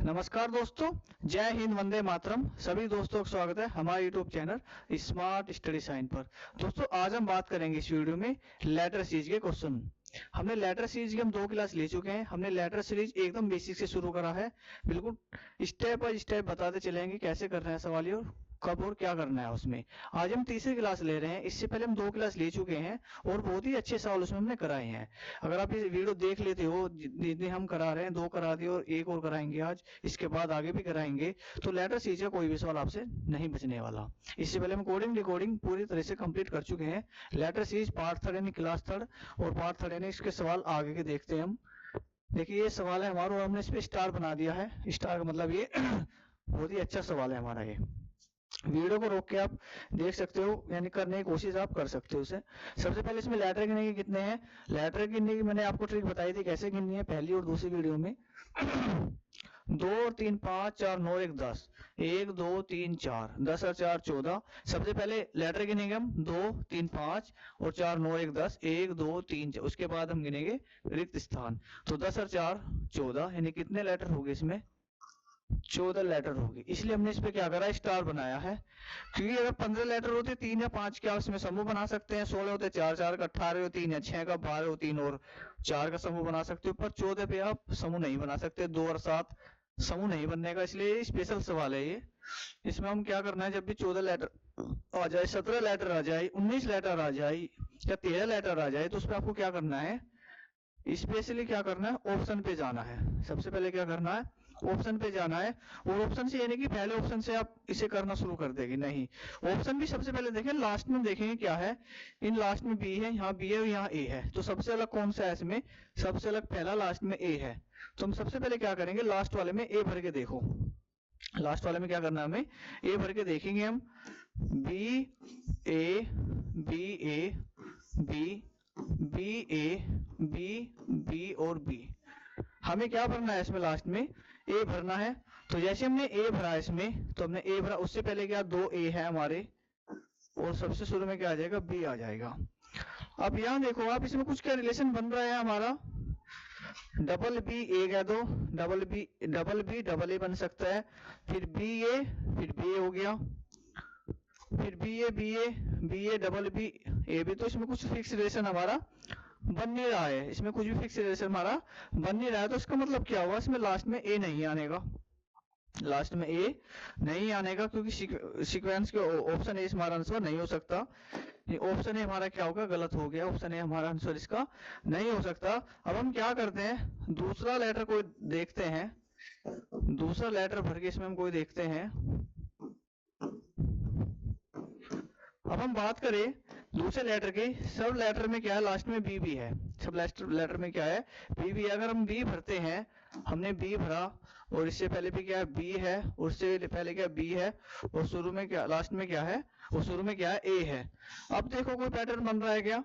नमस्कार दोस्तों, जय हिंद, वंदे मातरम। सभी दोस्तों का स्वागत है हमारे YouTube channel smart study sign पर। दोस्तों आज हम बात करेंगे इस वीडियो में लेटर सीरीज के क्वेश्चन। हमने लेटर सीरीज की हम 2 क्लास ले चुके हैं। हमने लेटर सीरीज एकदम बेसिक से शुरू करा है, बिल्कुल स्टेप बाय स्टेप बताते चलेंगे कैसे करना है सवाल और कब और क्या करना है उसमें। आज हम तीसरी क्लास ले रहे हैं। इससे पहले हम 2 क्लास ले चुके हैं और बहुत ही अच्छे सवाल उसमें हमने कराए हैं। अगर आप ये वीडियो देख लेते हो, जितने हम करा रहे हैं 2 करा दिए और एक और कराएंगे आज, इसके बाद आगे भी कराएंगे, तो लेटर सीरीज का कोई भी सवाल आपसे नहीं बचने वाला। इससे पहले हम कोडिंग रिकॉर्डिंग पूरी तरह से कंप्लीट कर चुके हैं। लेटर सीरीज पार्ट 3 यानी क्लास 3 और पार्ट 3 यानी इसके सवाल आगे के देखते हैं हम। देखिए ये सवाल है हमारा और हमने इस पे स्टार बना दिया है। स्टार का मतलब ये बहुत ही अच्छा सवाल है हमारा। ये वीडियो को रोक के आप देख सकते हो, यानी करने की कोशिश आप कर सकते हो इसे। सबसे पहले इसमें लेटर गिनने के कितने हैं। लेटर गिनने की मैंने आपको ट्रिक बताई थी कैसे गिननी है पहली और दूसरी वीडियो में। 2 और 3 5 4 9 1 10, 1 2 3 4, 10 और 4 14। सबसे पहले लेटर गिनेंगे हम 2 3 5 और 4 9 1 10, 1 2 3 4। उसके बाद हम गिनेंगे रिक्त स्थान। तो 10 और 4 14, यानी कितने लेटर हो गए इसमें, 14 लेटर होगी। इसलिए हमने इस पे क्या करा, स्टार बनाया है। क्योंकि अगर 15 लेटर होते 3 या 5 के आप इसमें समूह बना सकते हैं। 16 होते 4 4 का, 18 हो 3 या 6 का, 12 हो 3 और 4 का समूह बना सकते हो। पर 14 पे आप समूह नहीं बना सकते, 2 और 7 समूह नहीं बनने का। इसलिए स्पेशल सवाल है ये। इसमें हम क्या करना है, जब भी 14 लेटर आ जाए, 17 लेटर आ जाए, 19 लेटर आ जाए या 13 लेटर आ जाए, तो उसमें आपको क्या करना है, स्पेशली क्या करना है, ऑप्शन पे जाना है। सबसे पहले क्या करना है, ऑप्शन पे जाना है। और ऑप्शन से यानी कि पहले ऑप्शन से आप इसे करना शुरू कर देंगे नहीं, ऑप्शन भी सबसे पहले देखें, लास्ट में देखेंगे क्या है। इन लास्ट में बी है, यहाँ बी है और यहाँ ए है, तो सबसे अलग कौन सा है इसमें, सबसे अलग पहला लास्ट में ए है। तो हम सबसे पहले क्या करेंगे, लास्ट वाले में ए भर के देखो। लास्ट वाले में क्या करना है, हमें ए भर के देखेंगे हम। B A B A B B A B B और बी। हमें क्या भरना है इसमें, लास्ट में ए भरना है। तो जैसे हमने ए भरा इसमें, तो हमने ए भरा, उससे पहले क्या 2 ए है हमारे, और सबसे शुरू में क्या आ जाएगा, बी आ जाएगा। अब यहाँ देखो आप, इसमें कुछ क्या रिलेशन बन रहा है हमारा, डबल बी ए कह दो, डबल बी डबल ए बन सकता है, फिर बी ए हो गया, फिर बी ए डबल बी ए भी। तो इसमें कुछ फिक्स रिलेशन हमारा बन नहीं रहा है, इसमें कुछ भी फिक्स रिलेशन हमारा बन नहीं रहा है। तो इसका मतलब क्या हुआ, इसमें लास्ट में ए नहीं आने का, लास्ट में ए नहीं आने का, क्योंकि सीक्वेंस के ऑप्शन ए हमारा आंसर नहीं हो सकता। ऑप्शन ए हमारा क्या होगा, गलत हो गया, ऑप्शन ए हमारा आंसर इसका नहीं हो सकता। अब हम क्या करते हैं, दूसरा लेटर कोई देखते हैं, दूसरा लेटर भर के इसमें हम कोई देखते हैं। अब हम बात करें दूसरे लेटर की, सब लेटर में क्या है, लास्ट में बी भी है। सब लेटर में क्या है, बी भी है। अगर हम बी भरते हैं, हमने बी भरा और इससे पहले भी क्या है, बी है, उससे पहले क्या बी है, और शुरू में क्या, लास्ट में क्या है, और शुरू में क्या है, ए है। अब देखो कोई पैटर्न बन रहा है क्या,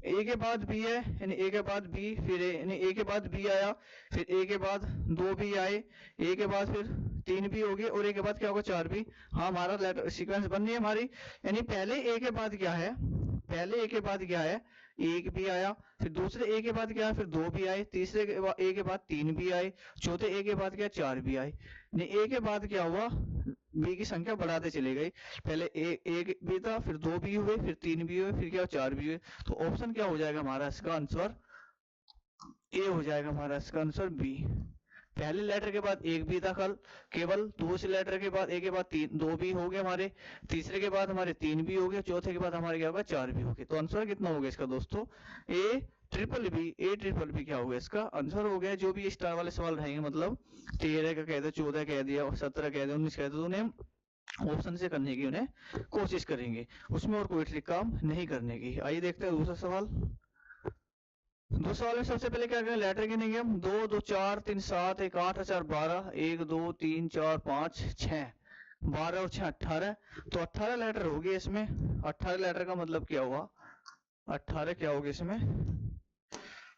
ए के बाद बी है, यानी ए के बाद बी, फिर ए, यानी ए के बाद बी आया, फिर ए के बाद 2 बी आए, ए के बाद फिर 3 बी हो गए, और ए के बाद क्या होगा, 4 बी। हाँ, हमारा लेटर सीक्वेंस बन रही है हमारी। यानी पहले ए के बाद क्या है, पहले ए के बाद क्या है, एक भी आया, फिर दूसरे ए के बाद क्या है, फिर 2 भी आए, तीसरे ए के बाद 3 भी आए, चौथे ए के बाद क्या, 4 भी आए। ए के बाद क्या हुआ, बी की संख्या बढ़ाते चले गए। पहले एक बी था, फिर 2 बी हुए, फिर 3 बी हुए, फिर क्या 4 बी हुए। तो ऑप्शन क्या हो जाएगा हमारा, इसका आंसर ए हो जाएगा हमारा, इसका आंसर बी। पहले लेटर के बाद एक भी था कल केवल, दूसरे लेटर के बाद ए के बाद 2 भी हो गए हमारे, तीसरे के बाद हमारे 3 भी हो गए, चौथे के बाद हमारे क्या होगा, 4 भी हो गए। तो आंसर कितना हो गया इसका दोस्तों, ए ट्रिपल बी क्या हो गया इसका आंसर हो गया। जो भी स्टार वाले सवाल रहेंगे, मतलब 13 का कह दो, 14 कह दिया, 17 कह दिया, 19 कह दिया, तो उन्हें ऑप्शन से करने की उन्हें कोशिश करेंगे, उसमें और कोई ट्रिक काम नहीं करने की। आइए देखते हैं दूसरा सवाल। दूसरे सवाल में सबसे पहले क्या करें, लेटर गिनेंगे हम। 2 2 4 3 7 1 8 4 12, 1 2 3 4 5 6, 12 और 6 18। तो 18 लेटर हो गए इसमें। 18 लेटर का मतलब क्या हुआ, 18 क्या हो गया इसमें,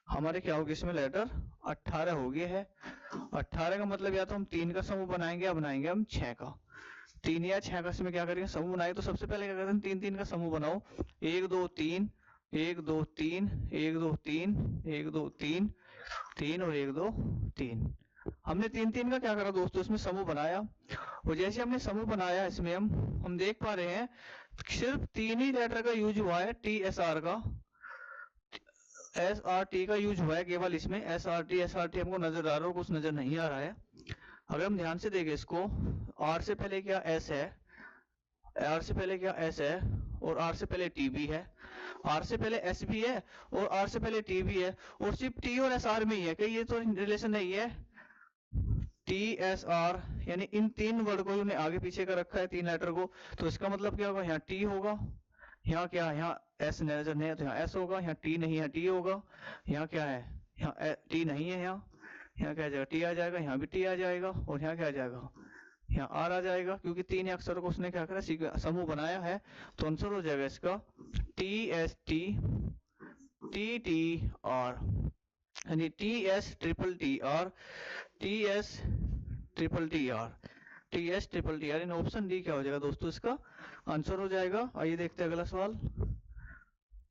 हमारे क्या हो गया इसमें लेटर 18 हो गए है। 18 का मतलब या तो हम 3 का समूह बनाएंगे या बनाएंगे हम 6 का। 3 या 6 का इसमें क्या करेंगे, समूह बनाएंगे। तो सबसे पहले क्या करते हैं, 3 3 का समूह बनाओ, 1 2 3 1 2 3 1 2 3 1 2 3 3 और 1 2 3। हमने तीन तीन का क्या करा दोस्तों, इसमें समूह बनाया, और जैसे हमने समूह बनाया इसमें हम देख पा रहे हैं सिर्फ तीन ही लेटर का यूज हुआ है, टी एस आर का, एस आर टी का यूज हुआ है केवल इसमें। एस आर टी हमको नजर आ रहा हो, कुछ नजर नहीं आ रहा है। अगर हम ध्यान से देखें इसको, आर से पहले क्या एस है, आर से पहले क्या एस है, और आर से पहले टी भी है, आर से पहले एस भी है, और आर से पहले टी भी है, और सिर्फ टी और एस आर में ही है, कि ये तो रिलेशन नहीं है। टी एस आर यानी इन तीन वर्ड को उन्हें आगे पीछे कर रखा है, तीन लेटर को, तो इसका मतलब क्या होगा, यहाँ टी होगा, यहाँ क्या, यहाँ एस नजर नहीं है तो यहाँ एस होगा, यहाँ टी नहीं है टी होगा, यहाँ क्या है, यहाँ टी नहीं है, यहाँ क्या आ जाएगा, टी आ जाएगा, यहाँ भी टी आ जाएगा, और यहाँ क्या आ जाएगा, यहाँ आर आ जाएगा, क्योंकि तीन अक्षरों को उसने क्या करा, समूह बनाया है। तो आंसर हो जाएगा इसका T S T T T R, यानी T S triple T R, T S triple T R, T S triple T R. इन ऑप्शन डी क्या हो जाएगा दोस्तों, इसका आंसर हो जाएगा। आइए देखते हैं अगला सवाल।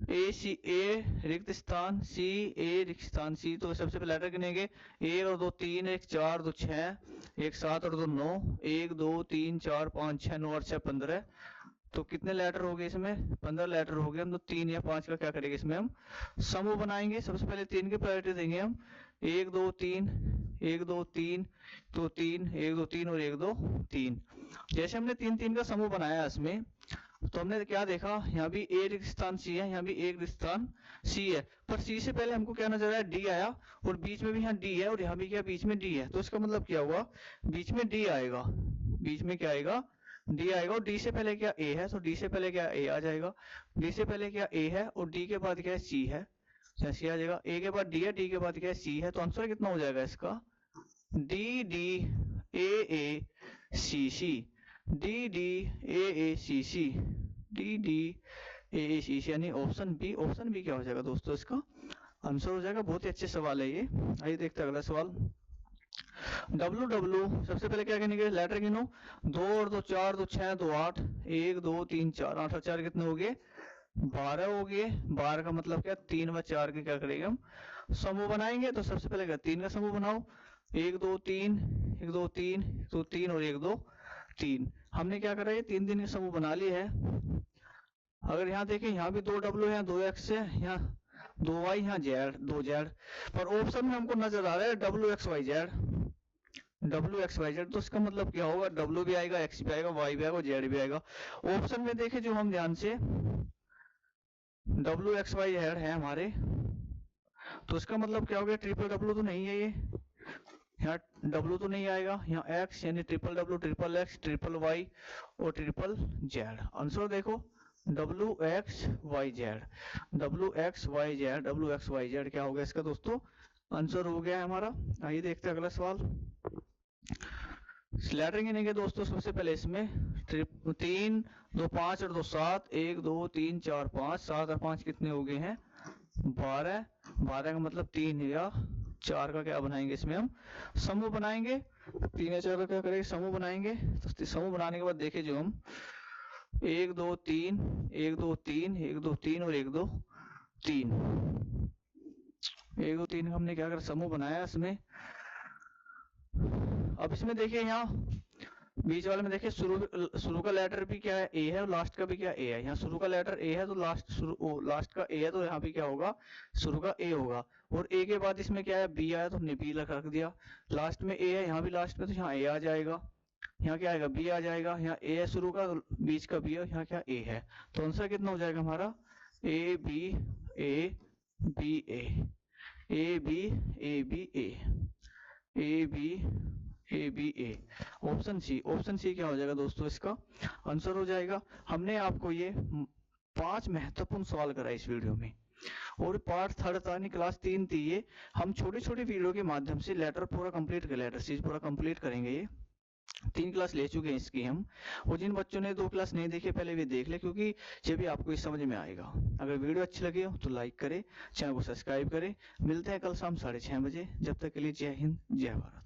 ए सी, ए रिक्त स्थान, सी ए रिक्त स्थान सी, तो सबसे पहले लेटर गिनेंगे, एक और दो तीन, एक चार दो छह, एक सात और दो नौ, एक दो तीन चार पाँच छह, नौ और छह 15, तो कितने लेटर हो गए इसमें, 15 लेटर हो गए। हम तो तीन या पांच का क्या करेंगे, इसमें हम समूह बनाएंगे। सबसे पहले तीन की प्रायोरिटी देंगे हम, एक दो तीन, एक दो तीन, दो तीन, एक दो तीन और एक दो तीन। जैसे हमने तीन तीन का समूह बनाया इसमें, तो हमने क्या देखा, यहाँ भी ए रिक्त स्थान सी है, यहाँ भी ए रिक्त स्थान सी है, पर सी से पहले हमको क्या नजर आया, डी आया, और बीच में भी यहाँ डी है, और यहाँ भी क्या बीच में डी है, तो इसका मतलब क्या हुआ, बीच में डी आएगा, बीच में क्या आएगा, डी आएगा, और डी से पहले क्या ए है, तो डी से पहले क्या ए आ जाएगा, डी से पहले क्या ए है, और डी के बाद क्या है सी है, सी आ जाएगा, ए के बाद डी है, डी के बाद क्या है सी है, तो आंसर कितना हो जाएगा इसका, D D A C C, D D A C C, D D A C C, यानी ऑप्शन बी, ऑप्शन बी क्या हो जाएगा दोस्तों, इसका आंसर हो जाएगा। बहुत ही अच्छे सवाल है ये। आइए देखते हैं अगला सवाल। डब्लू डब्लू, सबसे पहले क्या गिनेंगे, लेटर गिनो, दो और दो चार, दो छह, दो आठ, एक दो तीन चार, आठ और चार कितने हो गए, 12 हो गए। 12 का मतलब क्या, तीन व चार के क्या करेंगे हम, समूह बनाएंगे। तो सबसे पहले क्या, तीन का समूह बनाओ, एक दो तीन, एक दो तीन, दो तीन और एक दो तीन। हमने क्या करा, ये तीन दिन के समूह बना लिए है। अगर यहाँ देखें, यहाँ भी दो डब्लू है, दो एक्स है, यहाँ दो वाई, यहाँ जेड, दो जेड, पर ऑप्शन में हमको नजर आ रहा है W X Y Z, W X Y Z, तो इसका मतलब क्या होगा, डब्ल्यू भी आएगा, एक्स भी आएगा, वाई भी आएगा, जेड भी आएगा। ऑप्शन में देखें जो हम ध्यान से, डब्ल्यू एक्स वाई जेड है हमारे, तो इसका मतलब क्या हो गया, ट्रिपल डब्ल्यू तो नहीं है ये, यहाँ डब्ल्यू तो नहीं आएगा, यहाँ एक्स यानी triple W, triple X, triple Y और ट्रिपल जेड। आंसर देखो, W X Y Z, W X Y Z, W X Y Z क्या हो गया इसका दोस्तों, आंसर हो गया है हमारा। आइए देखते हैं अगला सवाल। लेटर गिनेंगे दोस्तों, सबसे पहले इसमें तीन, दो पांच और दो सात, एक दो तीन चार पांच, सात और पांच कितने हो गए हैं, 12। 12 का मतलब तीन या चार का क्या बनाएंगे, इसमें हम समूह बनाएंगे। तीन या चार का क्या करेंगे, समूह बनाएंगे। तो समूह बनाने के बाद देखे जो हम, एक दो तीन, एक दो तीन, एक दो तीन और एक दो तीन, एक दो तीन का हमने क्या कर समूह बनाया इसमें। अब इसमें देखिए, यहाँ बीच वाले में देखिए, शुरू का लेटर भी क्या है, ए है, और लास्ट का भी क्या ए है। यहाँ शुरू का लेटर ए है तो लास्ट का ए है, तो यहाँ भी क्या होगा, शुरू का ए होगा। और ए के बाद इसमें क्या है, बी आया तो हमने बी रख दिया। लास्ट में ए है, यहाँ भी लास्ट में, तो यहाँ ए आ जाएगा, यहाँ क्या आएगा, बी आ जाएगा। यहाँ ए है शुरू का, तो बीच का बी है, यहाँ क्या ए है। तो आंसर कितना हो जाएगा हमारा, A B A B A, A B A B A, A B A B A, option C. Option C क्या हो जाएगा दोस्तों, इसका आंसर हो जाएगा। हमने आपको ये 5 महत्वपूर्ण सवाल कराए इस वीडियो में, और पार्ट थर्ड था, यानी क्लास 3 थी ये। हम छोटे छोटे वीडियो के माध्यम से लेटर पूरा कंप्लीट कर, लेटर सीरीज पूरा कंप्लीट करेंगे। ये 3 क्लास ले चुके हैं इसकी हम, और जिन बच्चों ने 2 क्लास नहीं देखी पहले भी देख ले, क्योंकि ये भी आपको इस समझ में आएगा। अगर वीडियो अच्छी लगी हो तो लाइक करें, चैनल को सब्सक्राइब करें। मिलते हैं कल शाम 6:30 बजे। जब तक के लिए जय हिंद, जय भारत।